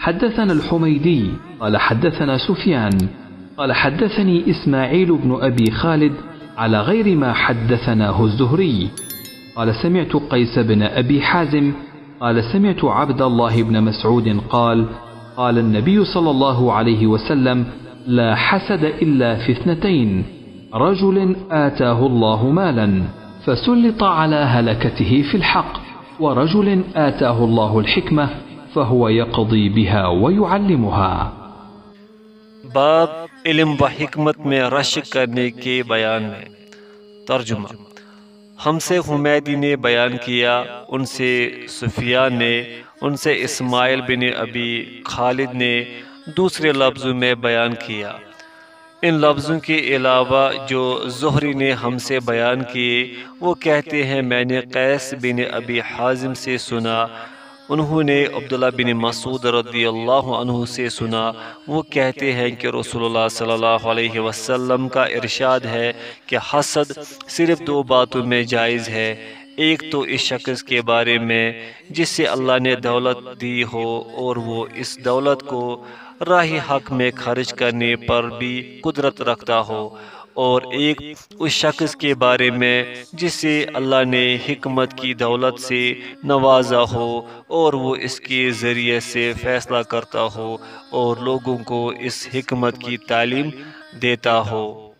حدثنا الحميدي قال حدثنا سفيان قال حدثني إسماعيل بن أبي خالد على غير ما حدثناه الزهري قال سمعت قيس بن أبي حازم قال سمعت عبد الله بن مسعود قال قال النبي صلى الله عليه وسلم لا حسد إلا في اثنتين: رجل آتاه الله مالا فسلط على هلكته في الحق، ورجل آتاه الله الحكمة فهو يقضي بها ويعلمها. बाब इल्म व हिकमत में रश करने के बयान में। तर्जुमा। हमसे हुमैदी ने बयान किया, उनसे सुफियान ने, उनसे इस्माइल बिन अबी खालिद ने दूसरे लफ्ज़ों में बयान किया। इन लफ्ज़ों के अलावा जो ज़ुहरी ने हमसे बयान किए वो कहते हैं मैंने कैस बिन अबी हाजिम से सुना, उन्होंने अब्दुल्लाह बिन मसूद रज़ियल्लाहु अन्हु से सुना, वो कहते हैं कि रसूलुल्लाह सल्लल्लाहु अलैहि वसल्लम का इरशाद है कि हसद सिर्फ़ दो बातों में जायज़ है। एक तो इस शख्स के बारे में जिससे अल्लाह ने दौलत दी हो और वो इस दौलत को राही हक में खर्च करने पर भी कुदरत रखता हो, और एक उस शख्स के बारे में जिसे अल्लाह ने हिकमत की दौलत से नवाजा हो और वो इसके ज़रिए से फ़ैसला करता हो और लोगों को इस हिकमत की तालीम देता हो।